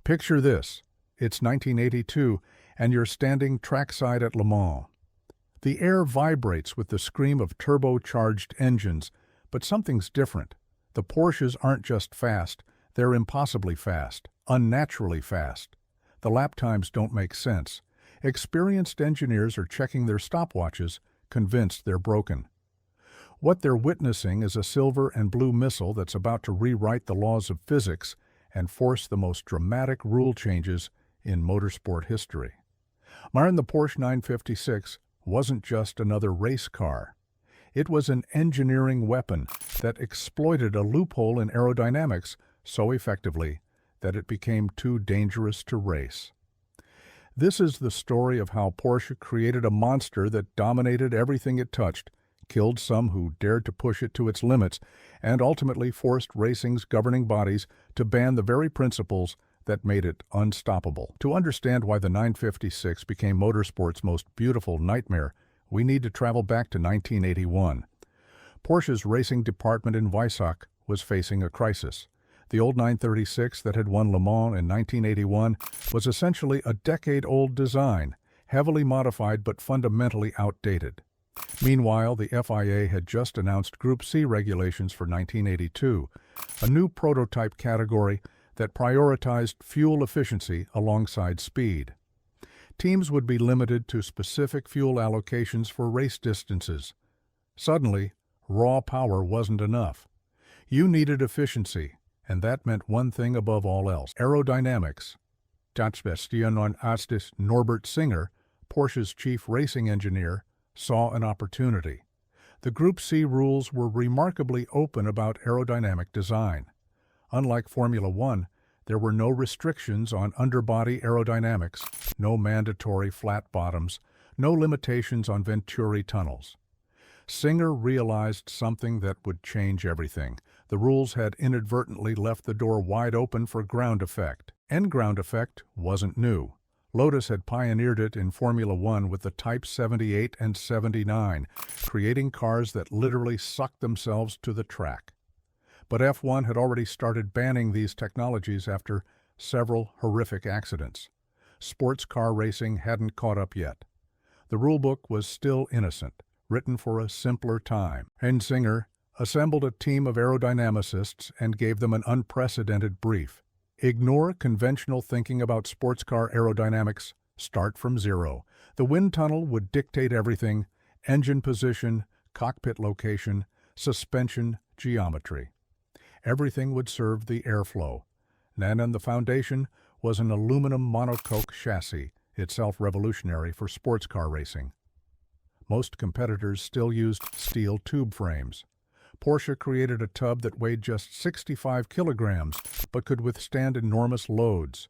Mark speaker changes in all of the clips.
Speaker 1: Picture this. It's 1982, and you're standing trackside at Le Mans. The air vibrates with the scream of turbocharged engines, but something's different. The Porsches aren't just fast, they're impossibly fast, unnaturally fast. The lap times don't make sense. Experienced engineers are checking their stopwatches, convinced they're broken. What they're witnessing is a silver and blue missile that's about to rewrite the laws of physics and force the most dramatic rule changes in motorsport history. The Porsche 956 wasn't just another race car. It was an engineering weapon that exploited a loophole in aerodynamics so effectively that it became too dangerous to race. This is the story of how Porsche created a monster that dominated everything it touched, killed some who dared to push it to its limits, and ultimately forced racing's governing bodies to ban the very principles that made it unstoppable. To understand why the 956 became motorsport's most beautiful nightmare, we need to travel back to 1981. Porsche's racing department in Weissach was facing a crisis. The old 936 that had won Le Mans in 1981 was essentially a decade-old design, heavily modified but fundamentally outdated. Meanwhile, the FIA had just announced Group C regulations for 1982, a new prototype category that prioritized fuel efficiency alongside speed. Teams would be limited to specific fuel allocations for race distances. Suddenly, raw power wasn't enough. You needed efficiency, and that meant one thing above all else: aerodynamics. Norbert Singer, Porsche's chief racing engineer, saw an opportunity. The Group C rules were remarkably open about aerodynamic design. Unlike Formula One, there were no restrictions on underbody aerodynamics, no mandatory flat bottoms, no limitations on Venturi tunnels. Singer realized something that would change everything. The rules had inadvertently left the door wide open for ground effect. And ground effect wasn't new. Lotus had pioneered it in Formula One with the Type 78 and 79, creating cars that literally sucked themselves to the track. But F1 had already started banning these technologies after several horrific accidents. Sports car racing hadn't caught up yet. The rulebook was still innocent, written for a simpler time. And Singer assembled a team of aerodynamicists and gave them an unprecedented brief. Ignore conventional thinking about sports car aerodynamics. Start from zero. The wind tunnel would dictate everything: engine position, cockpit location, suspension, geometry. Everything would serve the airflow. And the foundation was an aluminum monocoque chassis, itself revolutionary for sports car racing. Most competitors still used steel tube frames. Porsche created a tub that weighed just 65 kilograms, but could withstand enormous loads.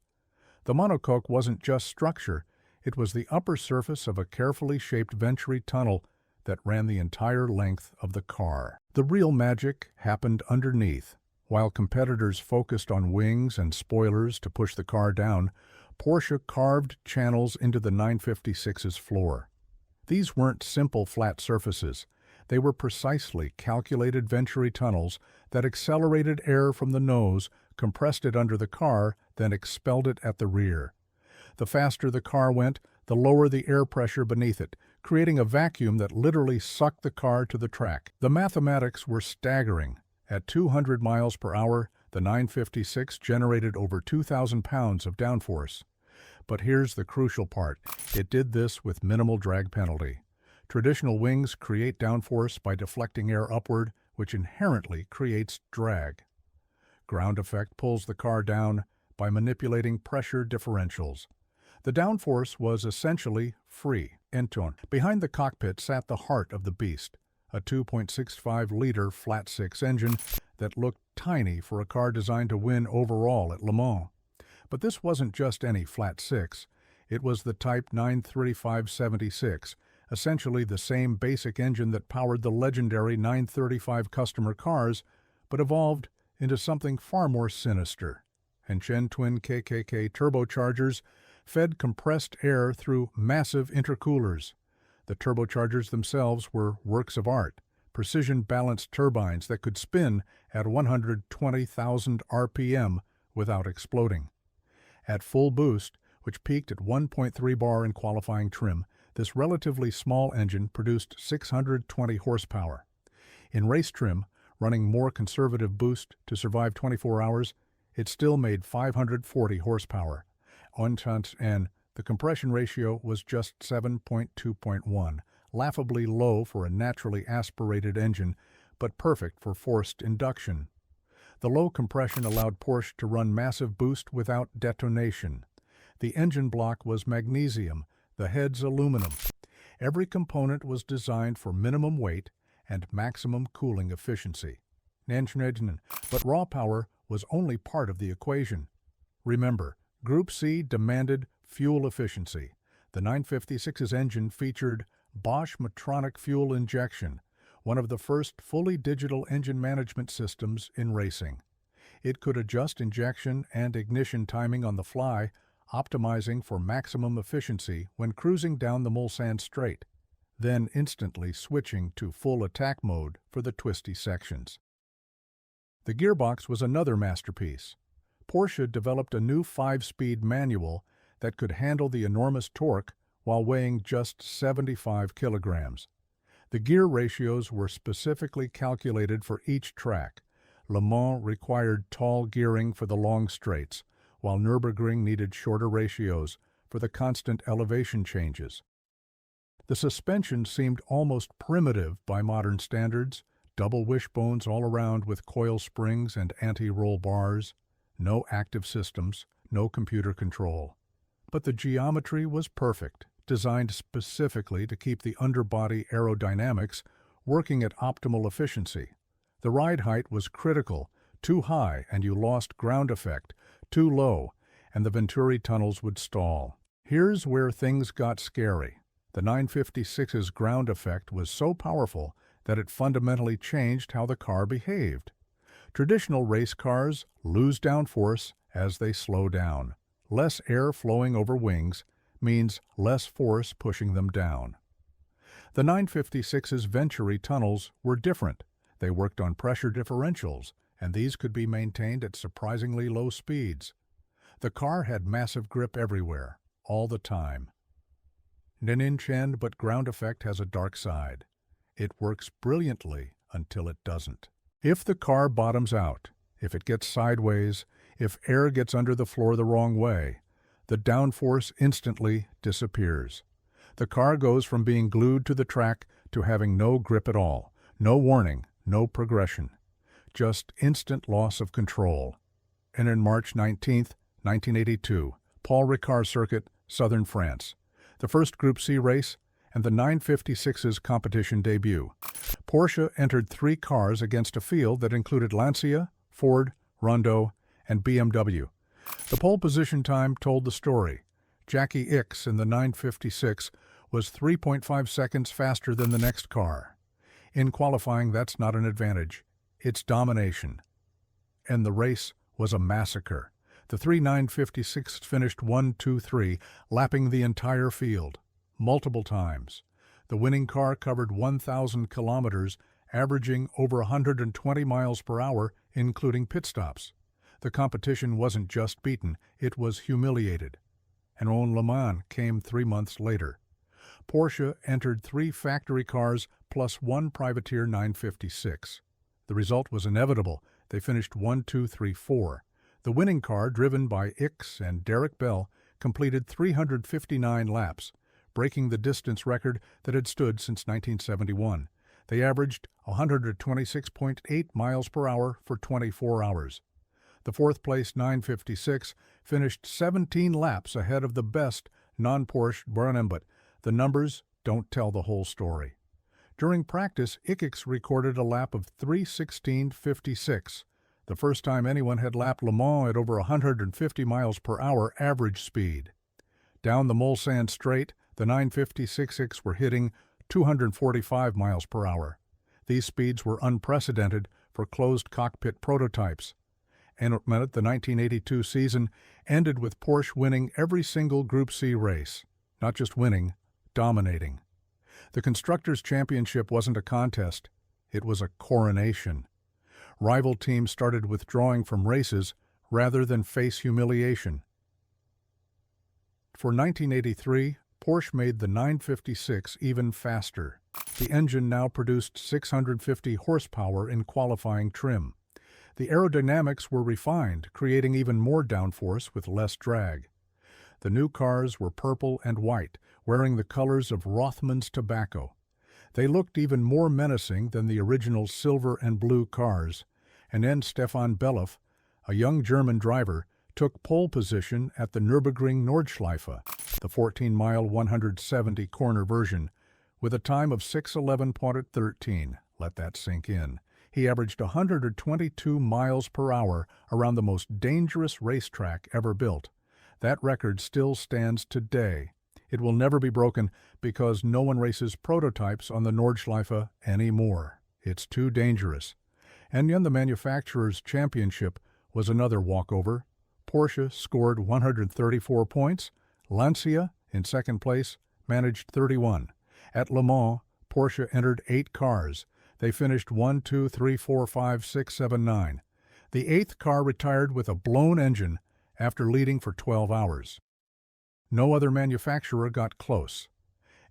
Speaker 1: The monocoque wasn't just structure, it was the upper surface of a carefully shaped Venturi tunnel that ran the entire length of the car. The real magic happened underneath. While competitors focused on wings and spoilers to push the car down, Porsche carved channels into the 956's floor. These weren't simple flat surfaces. They were precisely calculated Venturi tunnels that accelerated air from the nose, compressed it under the car, then expelled it at the rear. The faster the car went, the lower the air pressure beneath it, creating a vacuum that literally sucked the car to the track. The mathematics were staggering. At 200 miles per hour, the 956 generated over 2,000 pounds of downforce. But here's the crucial part: it did this with minimal drag penalty. Traditional wings create downforce by deflecting air upward, which inherently creates drag. Ground effect pulls the car down by manipulating pressure differentials. The downforce was essentially free. Behind the cockpit sat the heart of the beast, a 2.65-liter flat-six engine that looked tiny for a car designed to win overall at Le Mans. But this wasn't just any flat-six. It was the Type 935-76, essentially the same basic engine that powered the legendary 935 customer cars, but evolved into something far more sinister. And Chen twin KKK turbochargers fed compressed air through massive intercoolers. The turbochargers themselves were works of art, precision-balanced turbines that could spin at 120,000 RPM without exploding. At full boost, which peaked at 1.3 bar in qualifying trim, this relatively small engine produced 620 horsepower. In race trim, running more conservative boost to survive 24 hours, it still made 540 horsepower. And the compression ratio was just 7.2.1, laughably low for a naturally aspirated engine, but perfect for forced induction. The low compression allowed Porsche to run massive boost without detonation. The engine block was magnesium, the heads aluminum. Every component was designed for minimum weight and maximum cooling efficiency. But raw power was only part of the equation. Remember, Group C demanded fuel efficiency. The 956's engine featured Bosch Motronic fuel injection, one of the first fully digital engine management systems in racing. It could adjust injection and ignition timing on the fly, optimizing for maximum efficiency when cruising down the Mulsanne Straight, then instantly switching to full attack mode for the twisty sections. The gearbox was another masterpiece. Porsche developed a new 5-speed manual that could handle the enormous torque while weighing just 75 kilograms. The gear ratios were specifically calculated for each track. Le Mans required tall gearing for the long straights, while Nürburgring needed shorter ratios for the constant elevation changes. The suspension seemed almost primitive by modern standards, double wishbones all around with coil springs and anti-roll bars, no active systems, no computer control. But the geometry was perfect, designed specifically to keep the underbody aerodynamics working at optimal efficiency. The ride height was critical, too high and you lost ground effect, too low, and the Venturi tunnels would stall. Here's where things got scary. The 956's ground effect was so powerful that it fundamentally changed how the car behaved. Traditional race cars lose downforce as they slow down. Less air flowing over wings means less force pushing them down. The 956's Venturi tunnels were different. They worked on pressure differentials, and these could be maintained at surprisingly low speeds. The car had massive grip everywhere, all the time. But ground effect has a dark side. It works brilliantly until it doesn't. If the car bottoms out, if it gets sideways, if air gets under the floor the wrong way, the downforce instantly disappears. The car goes from being glued to the track to having no grip at all, no warning, no progression, just instant loss of control. And on March 19, 1982, Paul Ricard Circuit, southern France, the first Group C race and the 956's competition debut, Porsche entered 3 cars against a field that included Lancia, Ford, Rondeau, and BMW. The pole position time told the story. Jackie Ickx in the 956 was 3.5 seconds faster than the next car. In qualifying, that's not an advantage. It's domination. And the race was a massacre. The 956 finished 1-2-3, lapping the entire field, multiple times. The winning car covered 1,000 kilometers, averaging over 120 miles per hour, including pit stops. The competition wasn't just beaten, it was humiliated. And Le Mans came 3 months later. Porsche entered 3 factory cars plus 1 privateer 956. The result was inevitable. They finished 1-2-3-4. The winning car, driven by Ickx and Derek Bell, completed 359 laps, breaking the distance record that had stood since 1971. They averaged 126.8 miles per hour for 24 hours. The fourth-place 956 finished 17 laps ahead of the best non-Porsche Brunnen, but the numbers don't tell the whole story. During practice, Ickx recorded a lap of 3:16.56, the first time anyone had lapped Le Mans at over 150 miles per hour average speed. Down the Mulsanne Straight, the 956 were hitting 245 miles per hour. These speeds were unprecedented for closed cockpit prototypes. And the 1982 season ended with Porsche winning every single Group C race. Not just winning, dominating. The Constructors' Championship wasn't a contest, it was a coronation. Rival teams started withdrawing from races rather than face humiliation. For 1983, Porsche made the 956 even faster. The engine now produced 650 horsepower in qualifying trim. The aerodynamics were refined, creating even more downforce with less drag. The new cars were purple and white, wearing the colors of Rothman's tobacco. They looked even more menacing than the original silver and blue cars, and then Stefan Bellof, a young German driver, took pole position at the Nürburgring Nordschleife, the 14-mile 170-corner version, with a time of 6:11.13. Let that sink in. He averaged 122 miles per hour around the most dangerous racetrack ever built. That record still stands today. It will never be broken because no one races prototypes on the Nordschleife anymore. It's too dangerous. And then the manufacturer's championship was another walkover. Porsche scored 134 points. Lancia, in second place, managed 31. At Le Mans, Porsche entered 8 cars. They finished 1, 2, 3, 4, 5, 6, 7, 9. The 8th car retired with a blown engine after leading for 12 hours. No other manufacturer got close.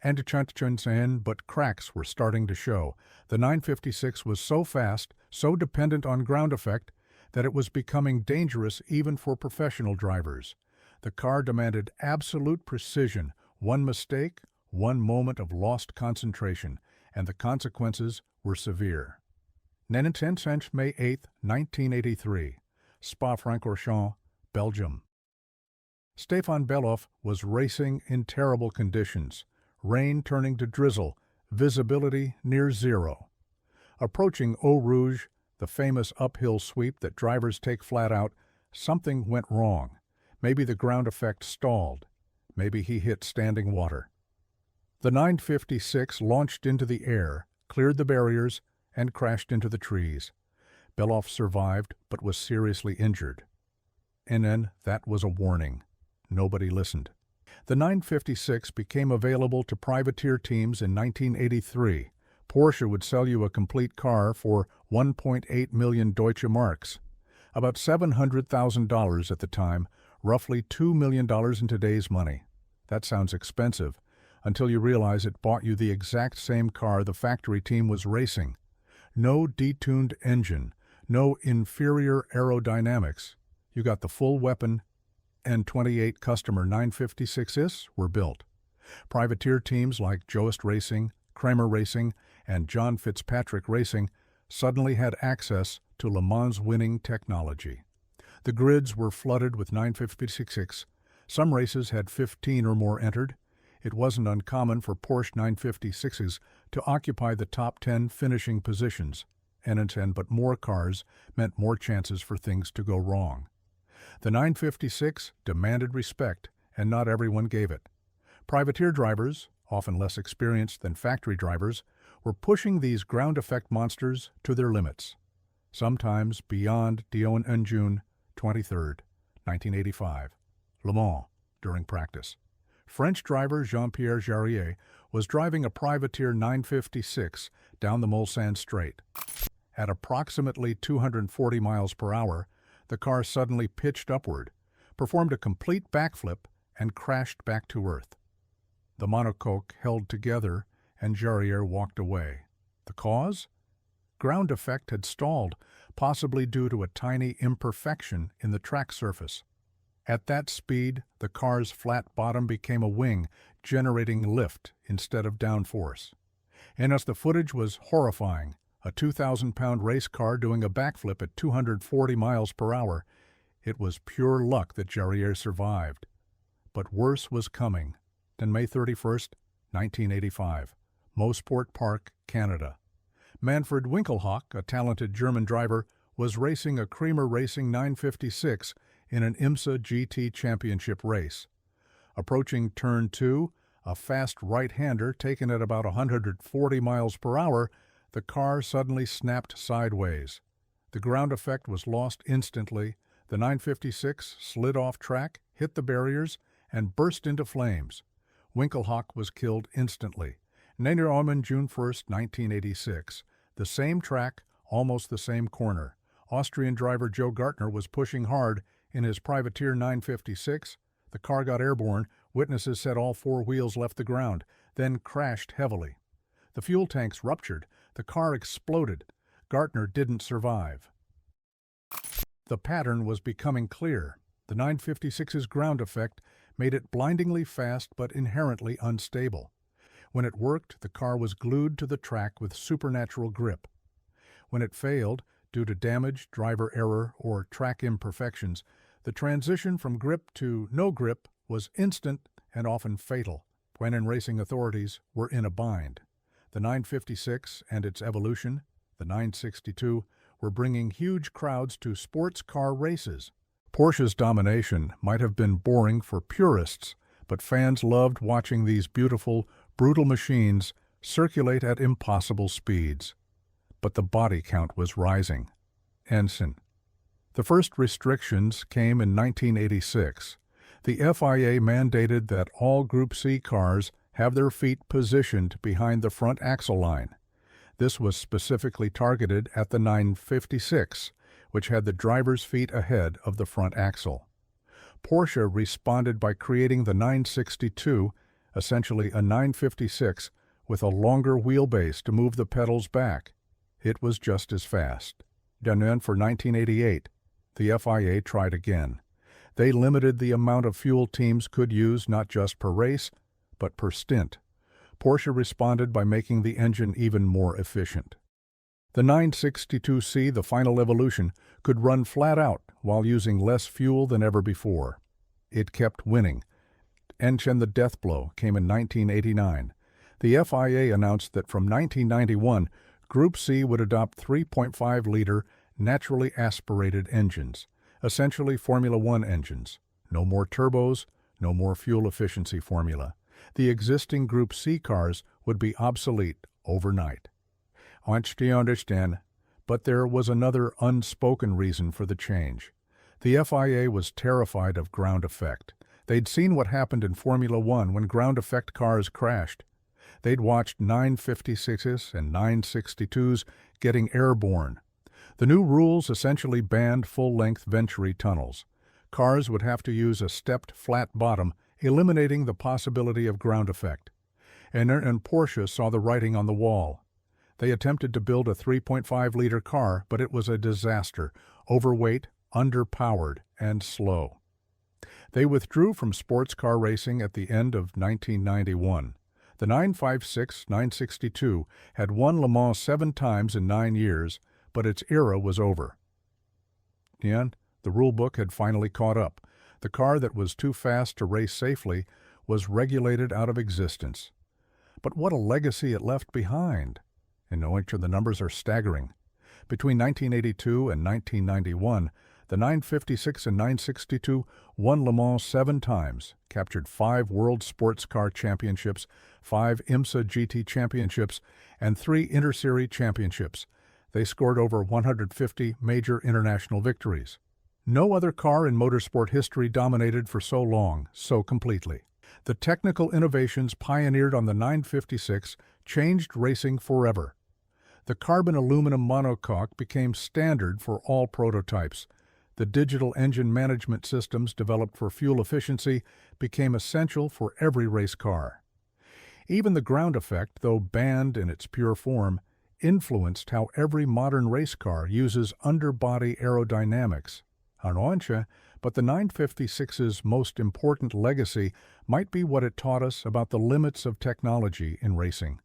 Speaker 1: But cracks were starting to show. The 956 was so fast, so dependent on ground effect, that it was becoming dangerous even for professional drivers. The car demanded absolute precision. One mistake, one moment of lost concentration, and the consequences were severe. May 8, 1983, Spa-Francorchamps, Belgium. Stefan Bellof was racing in terrible conditions, rain turning to drizzle, visibility near zero. Approaching Eau Rouge, the famous uphill sweep that drivers take flat out, something went wrong. Maybe the ground effect stalled. Maybe he hit standing water. The 956 launched into the air, cleared the barriers, and crashed into the trees. Bellof survived but was seriously injured. And then that was a warning. Nobody listened. The 956 became available to privateer teams in 1983. Porsche would sell you a complete car for 1.8 million Deutsche Marks, about $700,000 at the time, roughly $2 million in today's money. That sounds expensive, until you realize it bought you the exact same car the factory team was racing. No detuned engine, no inferior aerodynamics. You got the full weapon, and 28 customer 956s were built. Privateer teams like Joest Racing, Kramer Racing, and John Fitzpatrick Racing suddenly had access to Le Mans winning technology. The grids were flooded with 956s. Some races had 15 or more entered. It wasn't uncommon for Porsche 956s to occupy the top 10 finishing positions, but more cars meant more chances for things to go wrong. The 956 demanded respect, and not everyone gave it. Privateer drivers, often less experienced than factory drivers, were pushing these ground effect monsters to their limits, sometimes beyond Dion and June 23, 1985, Le Mans, during practice. French driver Jean-Pierre Jarier was driving a privateer 956 down the Mulsanne Strait. At approximately 240 miles per hour, the car suddenly pitched upward, performed a complete backflip, and crashed back to Earth. The monocoque held together, and Jarier walked away. The cause? Ground effect had stalled, possibly due to a tiny imperfection in the track surface. At that speed, the car's flat bottom became a wing, generating lift instead of downforce. And as the footage was horrifying, a 2,000-pound race car doing a backflip at 240 miles per hour, it was pure luck that Jarier survived. But worse was coming. On May 31, 1985, Mosport Park, Canada. Manfred Winkelhock, a talented German driver, was racing a Kramer Racing 956 in an IMSA GT championship race. Approaching turn 2, a fast right-hander taken at about 140 miles per hour, the car suddenly snapped sideways. The ground effect was lost instantly. The 956 slid off track, hit the barriers, and burst into flames. Winkelhock was killed instantly. June 1, 1986. The same track, almost the same corner. Austrian driver Joe Gartner was pushing hard in his privateer 956. The car got airborne. Witnesses said all four wheels left the ground, then crashed heavily. The fuel tanks ruptured. The car exploded. Gartner didn't survive. The pattern was becoming clear. The 956's ground effect made it blindingly fast but inherently unstable. When it worked, the car was glued to the track with supernatural grip. When it failed, due to damage, driver error, or track imperfections, the transition from grip to no grip was instant and often fatal, when racing authorities were in a bind. The 956 and its evolution, the 962, were bringing huge crowds to sports car races. Porsche's domination might have been boring for purists, but fans loved watching these beautiful, brutal machines circulate at impossible speeds. But the body count was rising. Ensign. The first restrictions came in 1986. The FIA mandated that all Group C cars have their feet positioned behind the front axle line. This was specifically targeted at the 956, which had the driver's feet ahead of the front axle. Porsche responded by creating the 962, essentially a 956, with a longer wheelbase to move the pedals back. It was just as fast. And then for 1988, the FIA tried again. They limited the amount of fuel teams could use not just per race, but per stint. Porsche responded by making the engine even more efficient. The 962C, the final evolution, could run flat out while using less fuel than ever before. It kept winning. And the death blow came in 1989. The FIA announced that from 1991, Group C would adopt 3.5-liter naturally aspirated engines, essentially Formula One engines. No more turbos, no more fuel efficiency formula. The existing Group C cars would be obsolete overnight. I understand, but there was another unspoken reason for the change. The FIA was terrified of ground effect. They'd seen what happened in Formula One when ground effect cars crashed. They'd watched 956s and 962s getting airborne. The new rules essentially banned full-length Venturi tunnels. Cars would have to use a stepped flat bottom, eliminating the possibility of ground effect. And Porsche saw the writing on the wall. They attempted to build a 3.5-liter car, but it was a disaster, overweight, underpowered, and slow. They withdrew from sports car racing at the end of 1991. The 956-962 had won Le Mans 7 times in 9 years, but its era was over. And the rulebook had finally caught up. The car that was too fast to race safely was regulated out of existence. But what a legacy it left behind! And the numbers are staggering. Between 1982 and 1991, the 956 and 962 won Le Mans 7 times, captured 5 World Sports Car Championships, 5 IMSA GT Championships, and 3 Interseries Championships. They scored over 150 major international victories. No other car in motorsport history dominated for so long, so completely. The technical innovations pioneered on the 956 changed racing forever. The carbon aluminum monocoque became standard for all prototypes. The digital engine management systems developed for fuel efficiency became essential for every race car. Even the ground effect, though banned in its pure form, influenced how every modern race car uses underbody aerodynamics. But the 956's most important legacy might be what it taught us about the limits of technology in racing.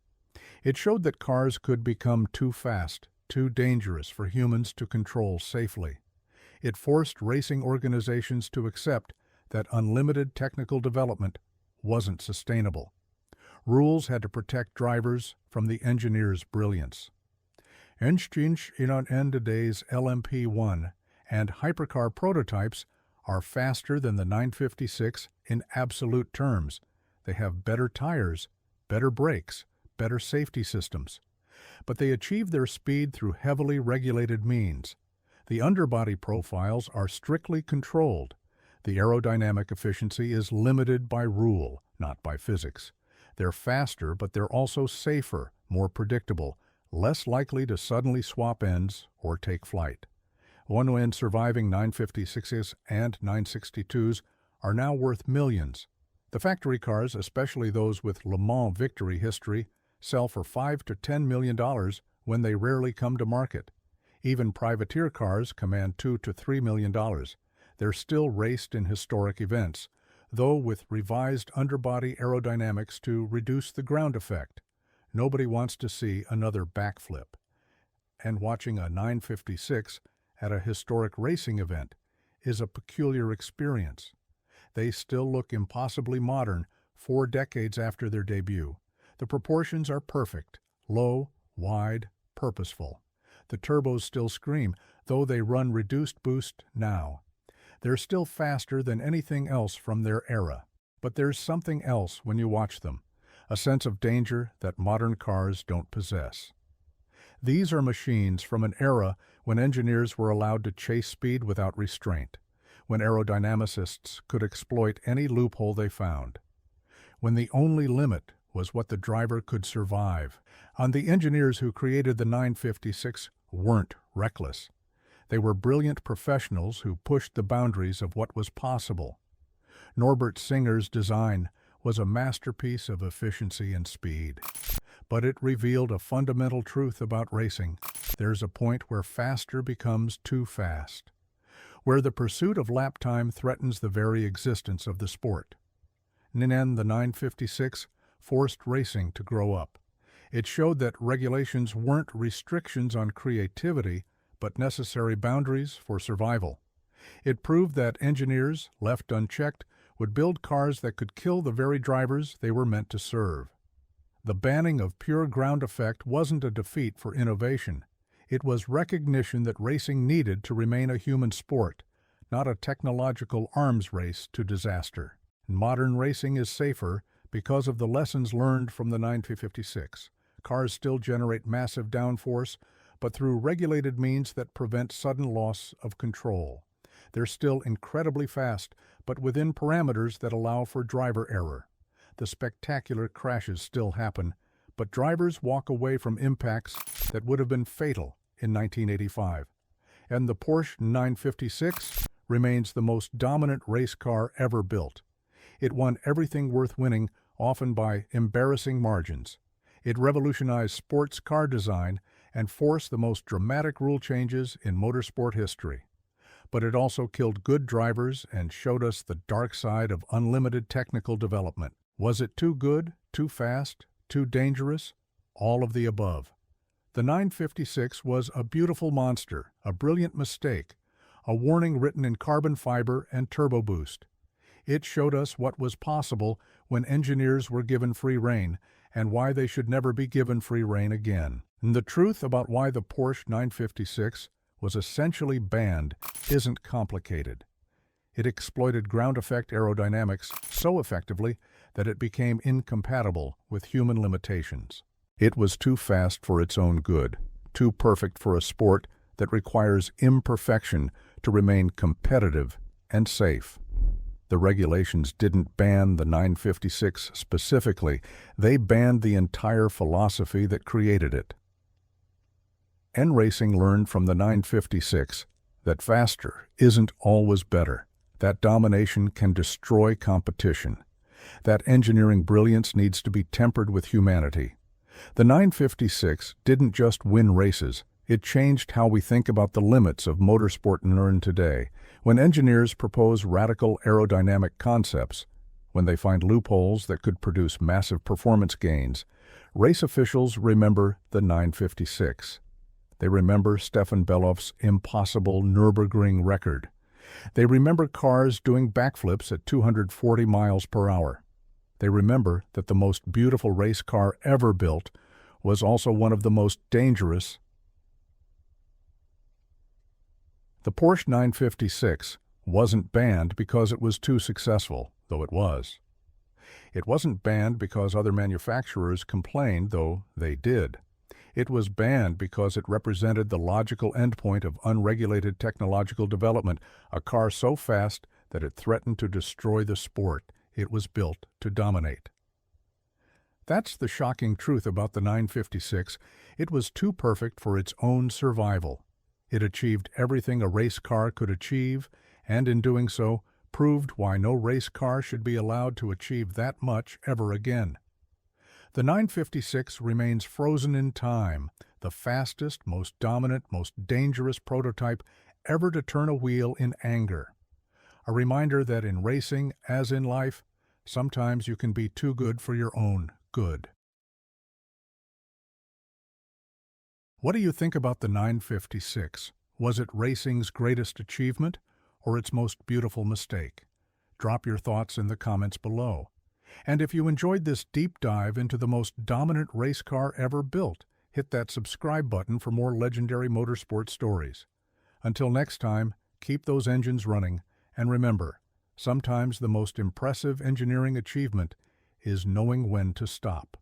Speaker 1: It showed that cars could become too fast, too dangerous for humans to control safely. It forced racing organizations to accept that unlimited technical development wasn't sustainable. Rules had to protect drivers from the engineer's brilliance. In today's LMP1 and hypercar prototypes are faster than the 956 in absolute terms. They have better tires, better brakes, better safety systems. But they achieve their speed through heavily regulated means. The underbody profiles are strictly controlled. The aerodynamic efficiency is limited by rule, not by physics. They're faster, but they're also safer, more predictable, less likely to suddenly swap ends or take flight. When surviving 956s and 962s are now worth millions. The factory cars, especially those with Le Mans victory history, sell for $5 to $10 million when they rarely come to market. Even privateer cars command $2 to $3 million. They're still raced in historic events, though with revised underbody aerodynamics to reduce the ground effect. Nobody wants to see another backflip. And watching a 956 at a historic racing event is a peculiar experience. They still look impossibly modern 4 decades after their debut. The proportions are perfect, low, wide, purposeful. The turbos still scream, though they run reduced boost now. They're still faster than anything else from their era. But there's something else when you watch them, a sense of danger that modern cars don't possess. These are machines from an era when engineers were allowed to chase speed without restraint, when aerodynamicists could exploit any loophole they found, when the only limit was what the driver could survive. And the engineers who created the 956 weren't reckless. They were brilliant professionals who pushed the boundaries of what was possible. Norbert Singer's design was a masterpiece of efficiency and speed. But it revealed a fundamental truth about racing. There's a point where faster becomes too fast, where the pursuit of lap time threatens the very existence of the sport. Then the 956 forced racing to grow up. It showed that regulations weren't restrictions on creativity, but necessary boundaries for survival. It proved that engineers, left unchecked, would build cars that could kill the very drivers they were meant to serve. The banning of pure ground effect wasn't a defeat for innovation. It was recognition that racing needed to remain a human sport, not a technological arms race to disaster. Modern racing is safer because of the lessons learned from the 956. Cars still generate massive downforce, but through regulated means that prevent sudden loss of control. They're still incredibly fast, but within parameters that allow for driver error. The spectacular crashes still happen, but drivers walk away from impacts that would have been fatal in 1985. And the Porsche 956 remains the most dominant race car ever built. It won everything worth winning, often by embarrassing margins. It revolutionized sports car design and forced the most dramatic rule changes in motorsport history. But it also killed good drivers and showed us the dark side of unlimited technical development. Was it too good, too fast, too dangerous? All of the above. The 956 was a beautiful monster, a brilliant mistake, a warning written in carbon fiber and turbo boost. It showed us what was possible when engineers were given free rein, and why they should never be given free rein again. And the truth about why the Porsche 956 was essentially banned isn't complicated. It exploited ground effect aerodynamics so effectively that it became incompatible with human limitations. It was too fast for its own good, too perfect for a sport that requires imperfection to remain competitive and safe. The regulations didn't ban the 956 specifically, they banned the entire philosophy that created it. Racing learned from the 956 that faster isn't always better, that domination can destroy competition, that engineering brilliance needs to be tempered with humanity. The 956 didn't just win races, it changed how we think about the limits of motorsport and learn today. When engineers propose radical aerodynamic concepts, when they find loopholes that could produce massive performance gains, race officials remember the 956. They remember Stefan Belof's impossible Nürburgring record. They remember cars doing backflips at 240 miles per hour. They remember that the most beautiful race car ever built was also one of the most dangerous. The Porsche 956 wasn't banned because it was too successful, though it was. It wasn't banned because other manufacturers complained, though they did. It was banned because it represented the logical endpoint of unregulated technological development, a car so fast that it threatened to destroy the sport it was built to dominate. That's the shocking truth about the 956. It was too perfect for its own survival. It achieved everything a race car could achieve, and in doing so, proved why no race car should be allowed to achieve that much ever again. The 956 remains frozen in time, the fastest, most dominant, most dangerous prototype ever to turn a wheel in anger. A reminder that in racing, as in life, sometimes you can be too good for your own good. What do you think about the 956? Was it racing's greatest achievement or its most beautiful mistake? Drop your thoughts in the comments below. And if you enjoyed this deep dive into the most dominant race car ever built, hit that subscribe button for more legendary motorsport stories. Until next time, keep those engines running, and remember, sometimes the most impressive engineering achievement is knowing when to stop.